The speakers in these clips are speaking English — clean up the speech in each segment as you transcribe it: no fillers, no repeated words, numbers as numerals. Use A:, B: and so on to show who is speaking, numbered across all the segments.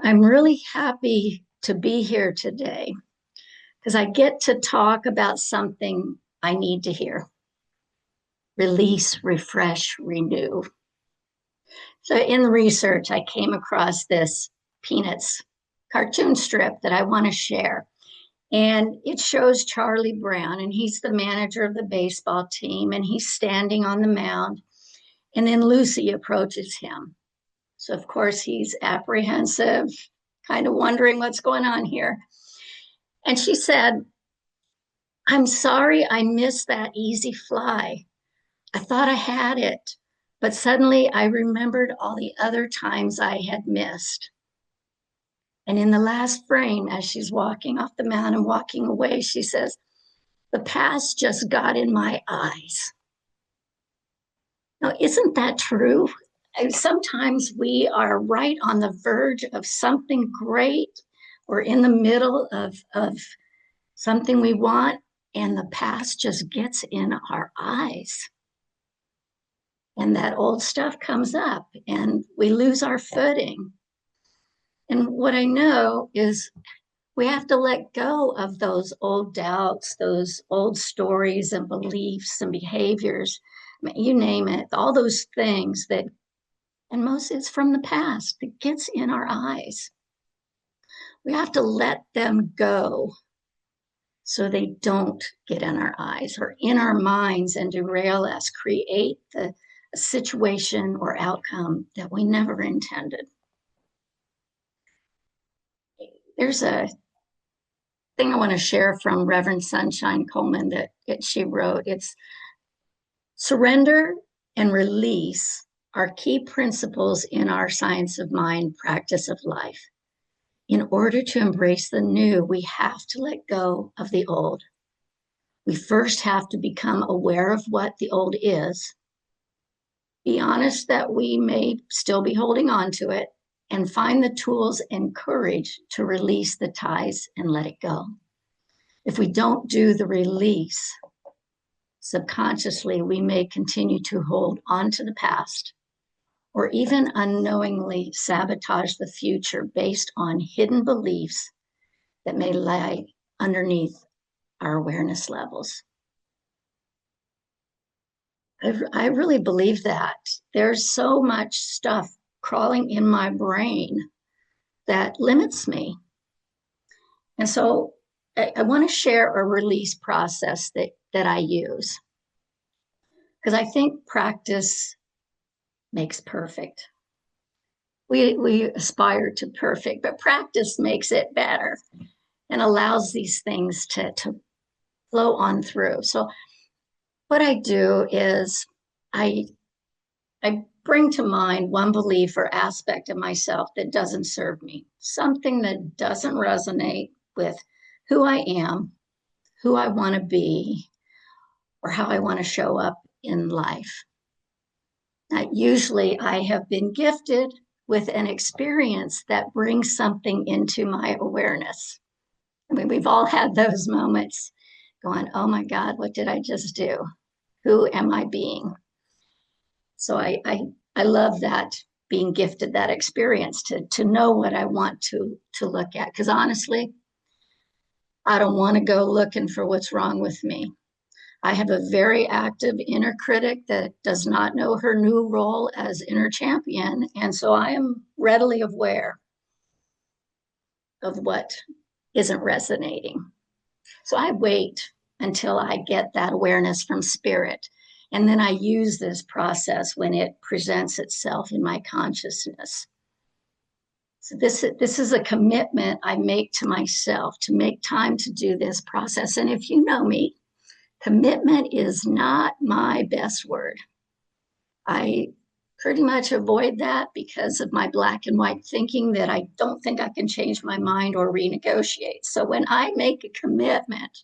A: I'm really happy to be here today because I get to talk about something I need to hear: release, refresh, renew. So, in the research, I came across this Peanuts cartoon strip that I want to share. And it shows Charlie Brown, and he's the manager of the baseball team, and he's standing on the mound. And then Lucy approaches him. So, of course, he's apprehensive, kind of wondering what's going on here. And she said, "I'm sorry I missed that easy fly. I thought I had it, but suddenly I remembered all the other times I had missed." And in the last frame, as she's walking off the mound and walking away, she says, "The past just got in my eyes." Now, isn't that true? Sometimes we are right on the verge of something great or in the middle of something we want, and the past just gets in our eyes. And that old stuff comes up and we lose our footing. And what I know is we have to let go of those old doubts, those old stories and beliefs and behaviors. I mean, you name it, all those things that, and most it's from the past that gets in our eyes. We have to let them go so they don't get in our eyes or in our minds and derail us, create a situation or outcome that we never intended. There's a thing I want to share from Reverend Sunshine Coleman that she wrote. It's surrender and release are key principles in our science of mind practice of life. In order to embrace the new, we have to let go of the old. We first have to become aware of what the old is, be honest that we may still be holding on to it, and find the tools and courage to release the ties and let it go. If we don't do the release, subconsciously, we may continue to hold on to the past or even unknowingly sabotage the future based on hidden beliefs that may lie underneath our awareness levels. I really believe that. There's so much stuff crawling in my brain that limits me. And so I want to share a release process that I use, because I think practice makes perfect. We aspire to perfect, but practice makes it better and allows these things to flow on through. So what I do is I bring to mind one belief or aspect of myself that doesn't serve me, something that doesn't resonate with who I am, who I want to be, or how I want to show up in life. Usually I have been gifted with an experience that brings something into my awareness. I mean, we've all had those moments going, "Oh my God, what did I just do? Who am I being?" So I love that, being gifted that experience to know what I want to look at. Because honestly, I don't want to go looking for what's wrong with me. I have a very active inner critic that does not know her new role as inner champion. And so I am readily aware of what isn't resonating. So I wait until I get that awareness from spirit. And then I use this process when it presents itself in my consciousness. So this is a commitment I make to myself to make time to do this process. And if you know me, commitment is not my best word. I pretty much avoid that because of my black and white thinking that I don't think I can change my mind or renegotiate. So when I make a commitment,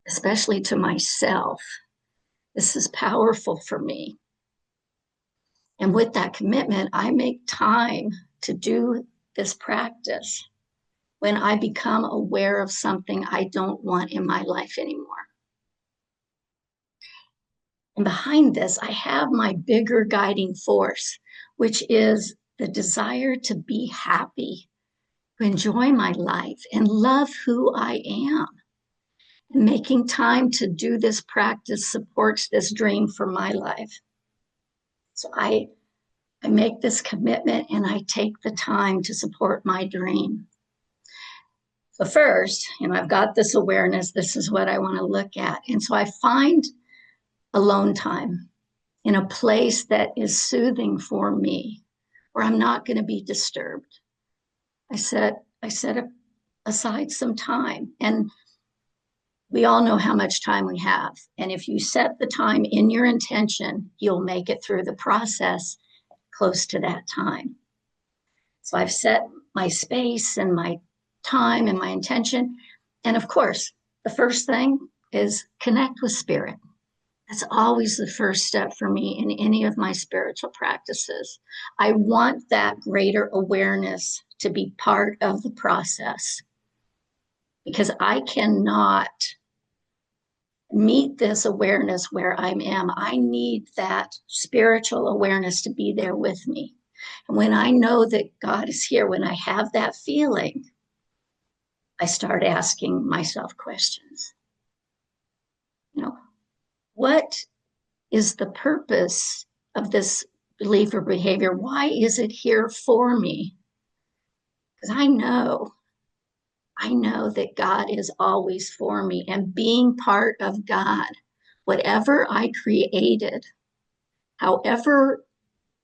A: especially to myself, this is powerful for me. And with that commitment, I make time to do this practice when I become aware of something I don't want in my life anymore. And behind this, I have my bigger guiding force, which is the desire to be happy, to enjoy my life and love who I am. And making time to do this practice supports this dream for my life. So I make this commitment and I take the time to support my dream. So first, I've got this awareness. This is what I want to look at. And so I find alone time in a place that is soothing for me, where I'm not going to be disturbed. I set aside some time, and we all know how much time we have. And if you set the time in your intention, you'll make it through the process close to that time. So I've set my space and my time and my intention. And of course, the first thing is connect with spirit. That's always the first step for me in any of my spiritual practices. I want that greater awareness to be part of the process, because I cannot meet this awareness where I am. I need that spiritual awareness to be there with me. And when I know that God is here, when I have that feeling, I start asking myself questions. What is the purpose of this belief or behavior? Why is it here for me? Because I know that God is always for me, and being part of God, whatever I created, however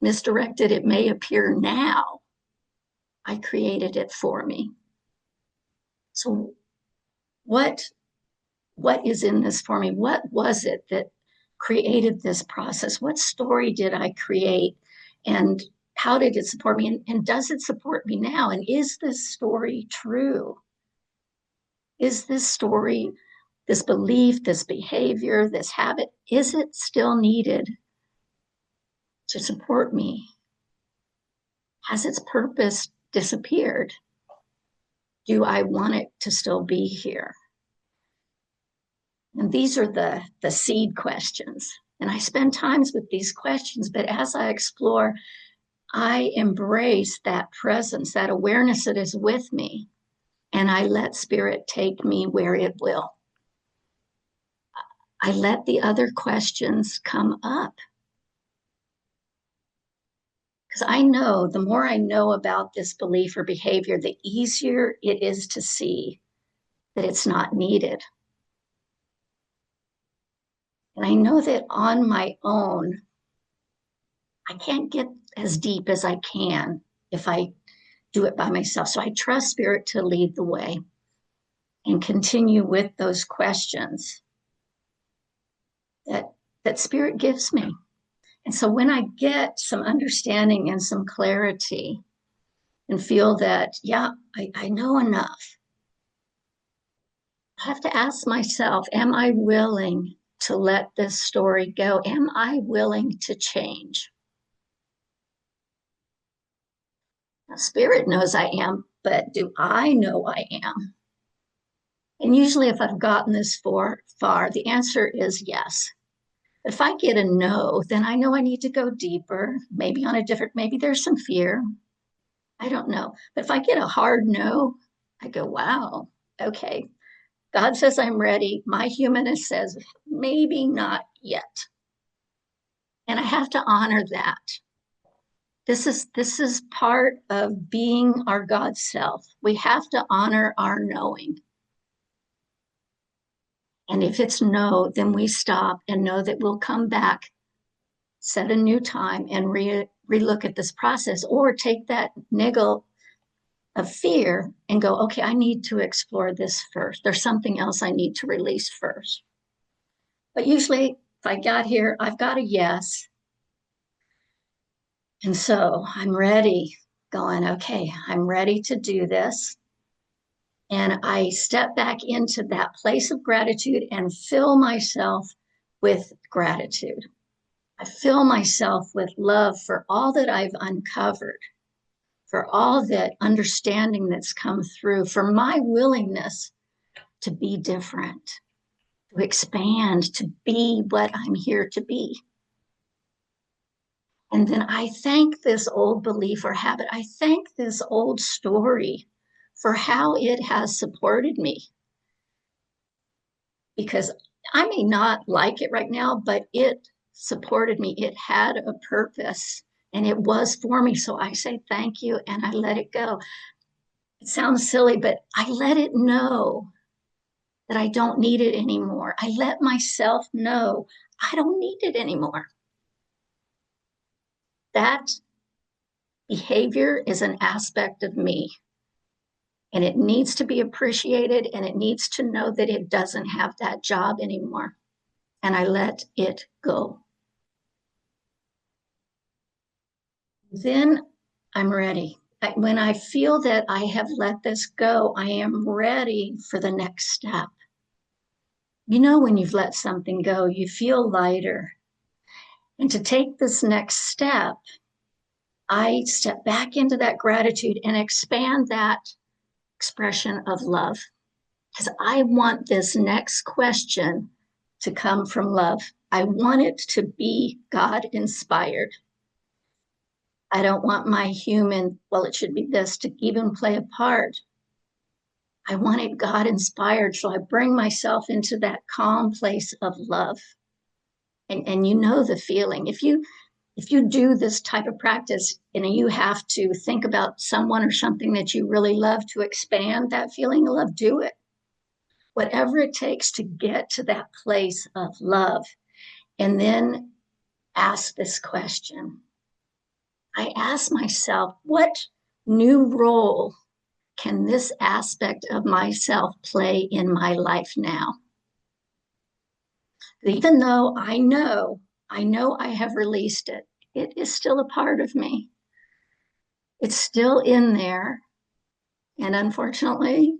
A: misdirected it may appear now, I created it for me. So what is in this for me? What was it that created this process? What story did I create? And how did it support me? And does it support me now? And is this story true? Is this story, this belief, this behavior, this habit, is it still needed to support me? Has its purpose disappeared? Do I want it to still be here? And these are the seed questions. And I spend times with these questions, but as I explore, I embrace that presence, that awareness that is with me, and I let spirit take me where it will. I let the other questions come up. Because I know the more I know about this belief or behavior, the easier it is to see that it's not needed. And I know that on my own, I can't get as deep as I can if I do it by myself. So I trust spirit to lead the way and continue with those questions that spirit gives me. And so when I get some understanding and some clarity and feel that, yeah, I know enough, I have to ask myself, am I willing to let this story go? Am I willing to change? Now, spirit knows I am, but do I know I am? And usually if I've gotten this far, the answer is yes. If I get a no, then I know I need to go deeper, maybe maybe there's some fear. I don't know. But if I get a hard no, I go, wow, okay. God says I'm ready. My humanist says, maybe not yet. And I have to honor that. This is part of being our God self. We have to honor our knowing. And if it's no, then we stop and know that we'll come back, set a new time, and relook at this process, or take that niggle of fear and go, okay, I need to explore this first. There's something else I need to release first. But usually, if I got here, I've got a yes. And so I'm ready, going, okay, I'm ready to do this. And I step back into that place of gratitude and fill myself with gratitude. I fill myself with love for all that I've uncovered, for all that understanding that's come through, for my willingness to be different, to expand, to be what I'm here to be. And then I thank this old belief or habit. I thank this old story for how it has supported me. Because I may not like it right now, but it supported me. It had a purpose and it was for me. So I say thank you and I let it go. It sounds silly, but I let it know that I don't need it anymore. I let myself know I don't need it anymore. That behavior is an aspect of me and it needs to be appreciated and it needs to know that it doesn't have that job anymore. And I let it go. Then I'm ready. When I feel that I have let this go, I am ready for the next step. You know, when you've let something go, you feel lighter. And to take this next step, I step back into that gratitude and expand that expression of love. Because I want this next question to come from love. I want it to be God inspired. I don't want my human, well, it should be this, to even play a part. I want it God inspired. So I bring myself into that calm place of love. And you know the feeling. If you do this type of practice and you have to think about someone or something that you really love to expand that feeling of love, do it. Whatever it takes to get to that place of love. And then ask this question. I ask myself, what new role can this aspect of myself play in my life now? Even though I know I have released it, it is still a part of me. It's still in there. And unfortunately,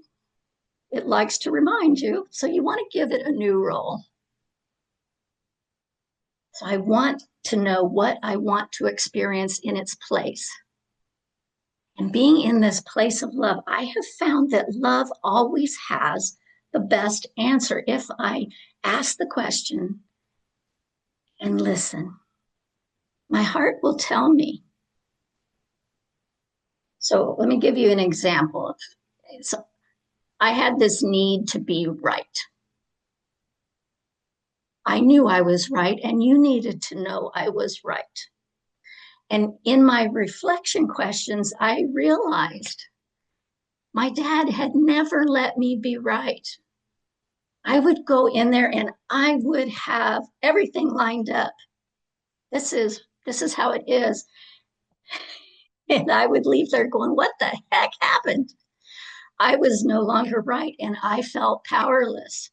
A: it likes to remind you. So you want to give it a new role. So I want to know what I want to experience in its place. And being in this place of love, I have found that love always has the best answer if I ask the question and listen. My heart will tell me. So let me give you an example. So I had this need to be right. I knew I was right, and you needed to know I was right. And in my reflection questions, I realized my dad had never let me be right. I would go in there and I would have everything lined up. This is how it is. And I would leave there going, what the heck happened? I was no longer right and I felt powerless.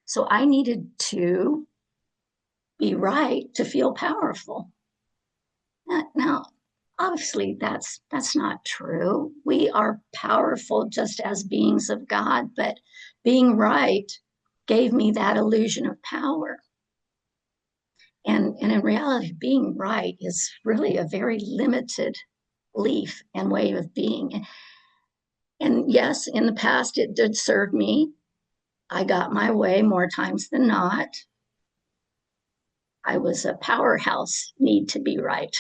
A: So I needed to be right to feel powerful. Now, obviously, that's not true. We are powerful just as beings of God, but being right gave me that illusion of power. And in reality, being right is really a very limited belief and way of being. And yes, in the past, it did serve me. I got my way more times than not. I was a powerhouse, need to be right.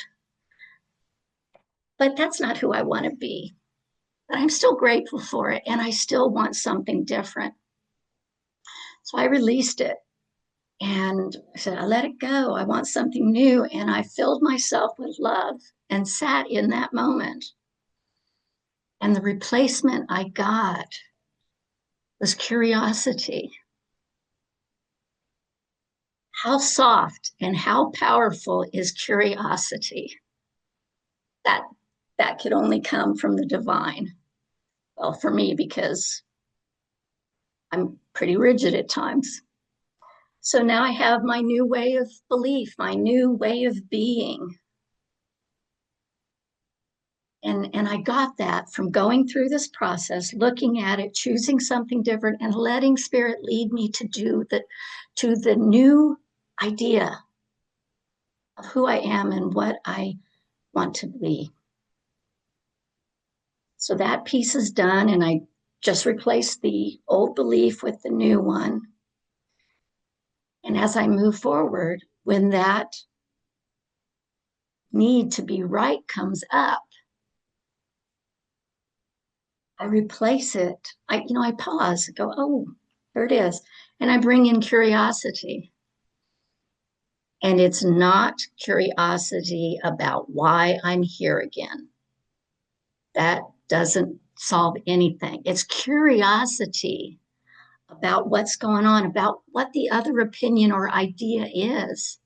A: But that's not who I want to be. But I'm still grateful for it, and I still want something different. So I released it and I said, I let it go. I want something new. And I filled myself with love and sat in that moment. And the replacement I got was curiosity. How soft and how powerful is curiosity? That could only come from the divine. Well, for me, because I'm pretty rigid at times. So now I have my new way of belief, my new way of being. And I got that from going through this process, looking at it, choosing something different, and letting spirit lead me to the new idea of who I am and what I want to be. So that piece is done, and I just replaced the old belief with the new one. And as I move forward, when that need to be right comes up, I replace it. I pause, go, oh, there it is. And I bring in curiosity. And it's not curiosity about why I'm here again. That doesn't solve anything. It's curiosity about what's going on, about what the other opinion or idea is.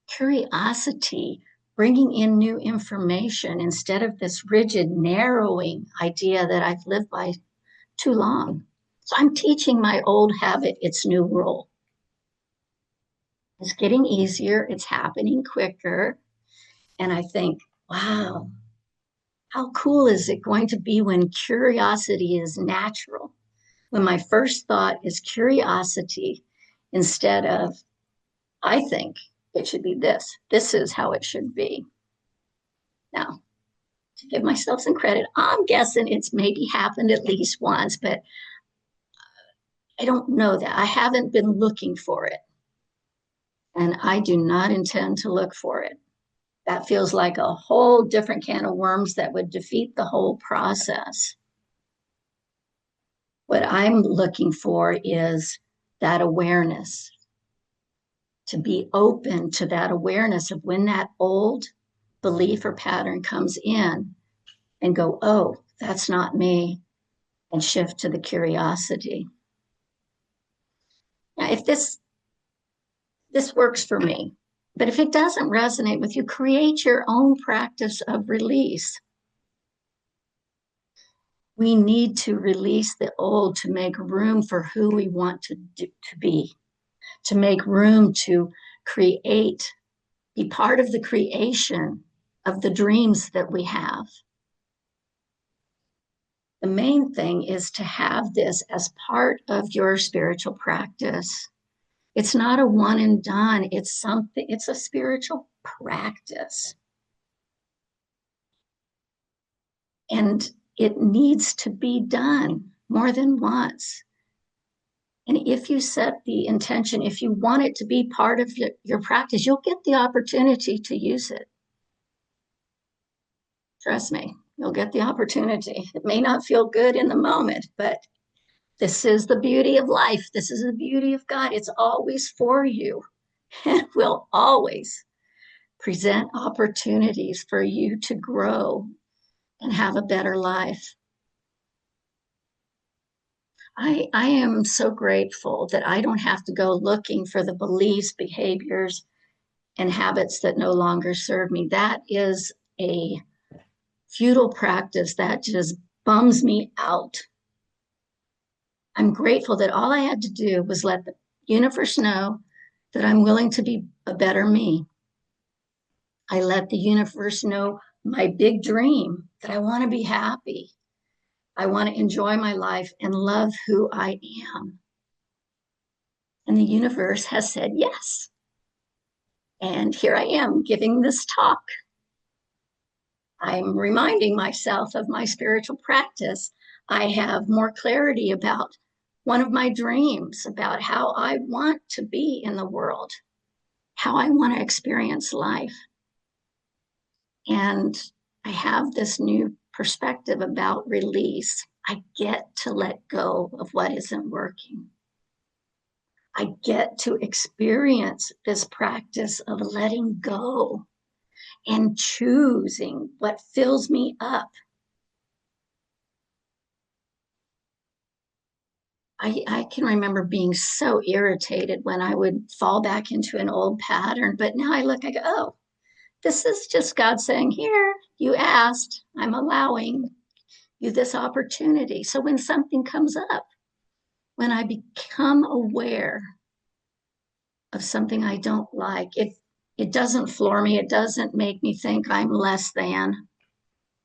A: Curiosity, bringing in new information instead of this rigid, narrowing idea that I've lived by too long. So I'm teaching my old habit its new rule. It's getting easier, it's happening quicker. And I think, wow, how cool is it going to be when curiosity is natural? When my first thought is curiosity instead of, I think it should be this. This is how it should be. Now, to give myself some credit, I'm guessing it's maybe happened at least once, but I don't know that. I haven't been looking for it. And I do not intend to look for it. That feels like a whole different can of worms that would defeat the whole process. What I'm looking for is that awareness, to be open to that awareness of when that old belief or pattern comes in and go, oh, that's not me, and shift to the curiosity. Now, if this works for me, but if it doesn't resonate with you, create your own practice of release. We need to release the old to make room for who we want to be, to make room to create, be part of the creation of the dreams that we have. The main thing is to have this as part of your spiritual practice. It's not a one and done. It's a spiritual practice. And it needs to be done more than once. And if you set the intention, if you want it to be part of your practice, you'll get the opportunity to use it. Trust me, you'll get the opportunity. It may not feel good in the moment, but this is the beauty of life. This is the beauty of God. It's always for you. And will always present opportunities for you to grow and have a better life. I am so grateful that I don't have to go looking for the beliefs, behaviors, and habits that no longer serve me. That is a futile practice that just bums me out. I'm grateful that all I had to do was let the universe know that I'm willing to be a better me. I let the universe know my big dream, that I want to be happy. I want to enjoy my life and love who I am. And the universe has said yes. And here I am giving this talk. I'm reminding myself of my spiritual practice. I have more clarity about one of my dreams, about how I want to be in the world, how I want to experience life. And I have this new perspective about release. I get to let go of what isn't working. I get to experience this practice of letting go and choosing what fills me up. I can remember being so irritated when I would fall back into an old pattern, but now I look, I go, oh, this is just God saying, here, you asked, I'm allowing you this opportunity. So when something comes up, when I become aware of something I don't like, it doesn't floor me, it doesn't make me think I'm less than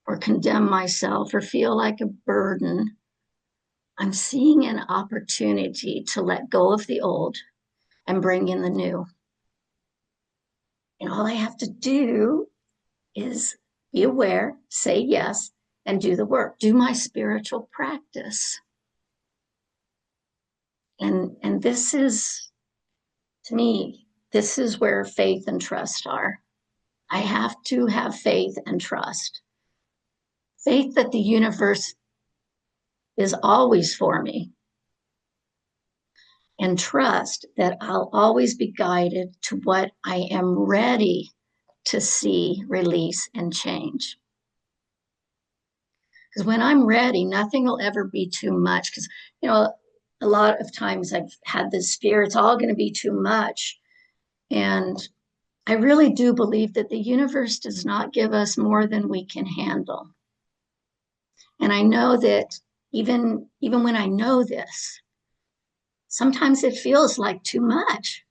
A: or condemn myself or feel like a burden. I'm seeing an opportunity to let go of the old and bring in the new. And all I have to do is be aware, say yes, and do the work, do my spiritual practice. And this is, to me, this is where faith and trust are. I have to have faith and trust. Faith that the universe is always for me, and trust that I'll always be guided to what I am ready to see, release, and change. Because when I'm ready, nothing will ever be too much. Because, a lot of times I've had this fear, it's all going to be too much. And I really do believe that the universe does not give us more than we can handle. And I know that even when I know this, sometimes it feels like too much.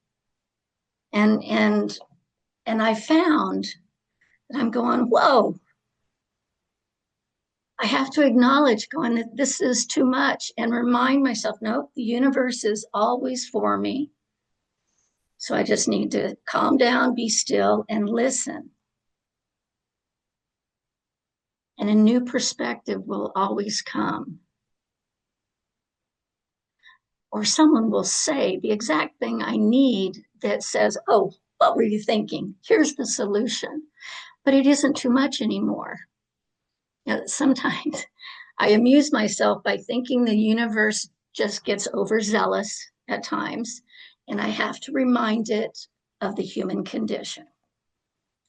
A: And I found that I'm going, whoa, I have to acknowledge going that this is too much and remind myself, no, the universe is always for me. So I just need to calm down, be still, and listen. And a new perspective will always come. Or someone will say the exact thing I need that says, oh, what were you thinking? Here's the solution. But it isn't too much anymore. Sometimes I amuse myself by thinking the universe just gets overzealous at times, and I have to remind it of the human condition.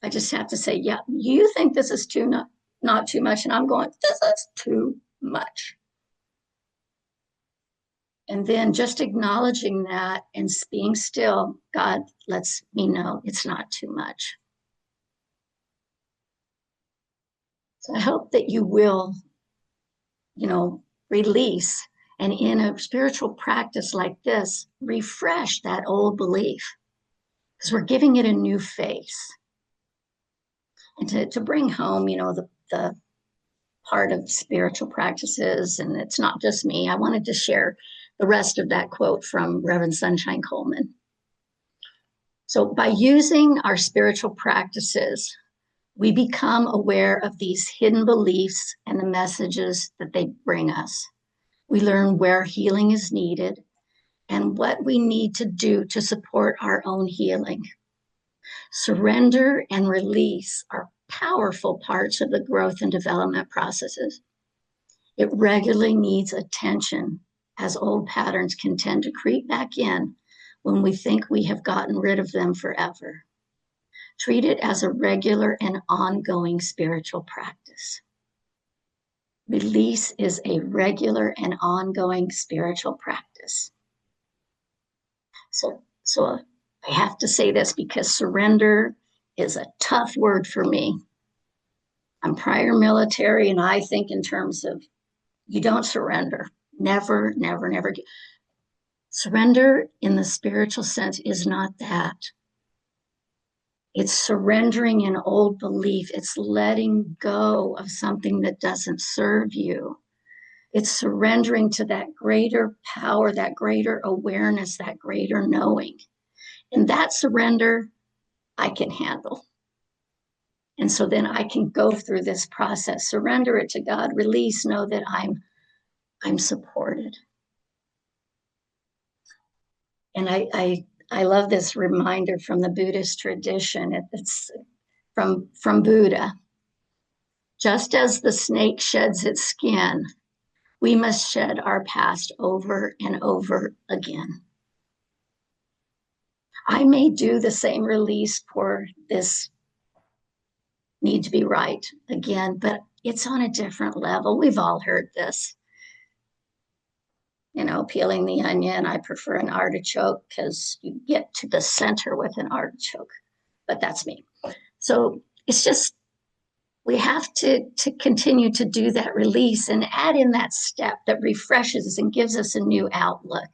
A: I just have to say, yeah, you think this is not too much, and I'm going, this is too much. And then just acknowledging that and being still, God lets me know it's not too much. So I hope that you will, release, and in a spiritual practice like this, refresh that old belief because we're giving it a new face. And to bring home, the part of spiritual practices, and it's not just me, I wanted to share the rest of that quote from Reverend Sunshine Coleman. So by using our spiritual practices, we become aware of these hidden beliefs and the messages that they bring us. We learn where healing is needed and what we need to do to support our own healing. Surrender and release are powerful parts of the growth and development processes. It regularly needs attention as old patterns can tend to creep back in when we think we have gotten rid of them forever. Treat it as a regular and ongoing spiritual practice. Release is a regular and ongoing spiritual practice. So I have to say this because surrender is a tough word for me. I'm prior military, and I think in terms of you don't surrender. Never, never, never. Surrender in the spiritual sense is not that. It's surrendering an old belief. It's letting go of something that doesn't serve you. It's surrendering to that greater power, that greater awareness, that greater knowing. And that surrender, I can handle. And so then I can go through this process, surrender it to God, release, know that I'm supported. And I love this reminder from the Buddhist tradition. It's from Buddha. Just as the snake sheds its skin, we must shed our past over and over again. I may do the same release for this need to be right again, but it's on a different level. We've all heard this. Peeling the onion, I prefer an artichoke because you get to the center with an artichoke, but that's me. So it's just, we have to continue to do that release and add in that step that refreshes and gives us a new outlook.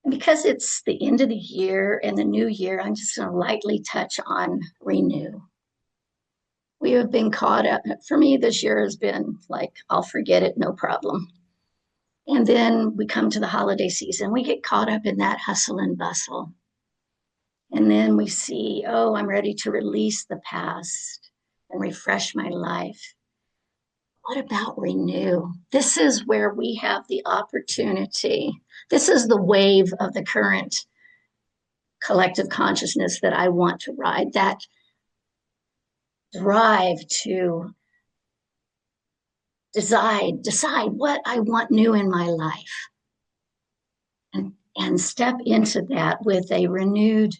A: And because it's the end of the year and the new year, I'm just going to lightly touch on renew. We have been caught up. For me, this year has been like, I'll forget it, no problem. And then we come to the holiday season. We get caught up in that hustle and bustle. And then we see, oh, I'm ready to release the past and refresh my life. What about renew? This is where we have the opportunity. This is the wave of the current collective consciousness that I want to ride, that drive to decide what I want new in my life, and step into that with a renewed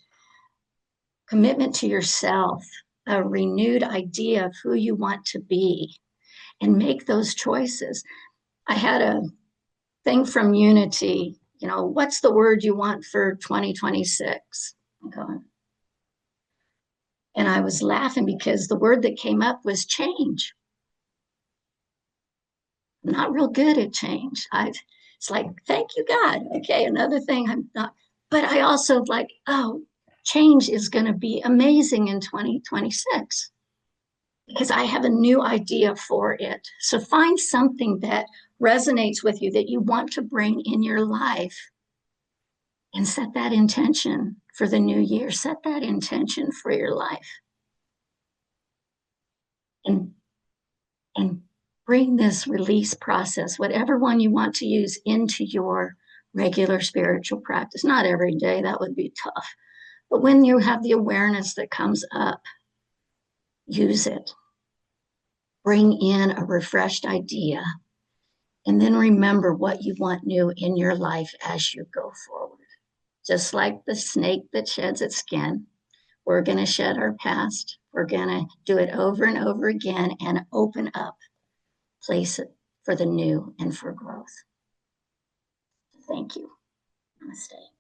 A: commitment to yourself, a renewed idea of who you want to be, and make those choices. I had a thing from Unity, what's the word you want for 2026? And I was laughing because the word that came up was change. I'm not real good at change. It's like, thank you, God. Okay, another thing I'm not, but I also like, oh, change is going to be amazing in 2026 because I have a new idea for it. So find something that resonates with you that you want to bring in your life and set that intention for the new year. Set that intention for your life. And bring this release process, whatever one you want to use, into your regular spiritual practice. Not every day, that would be tough. But when you have the awareness that comes up, use it. Bring in a refreshed idea, and then remember what you want new in your life as you go forward. Just like the snake that sheds its skin, we're going to shed our past. We're going to do it over and over again and open up, place it for the new and for growth. Thank you. Namaste.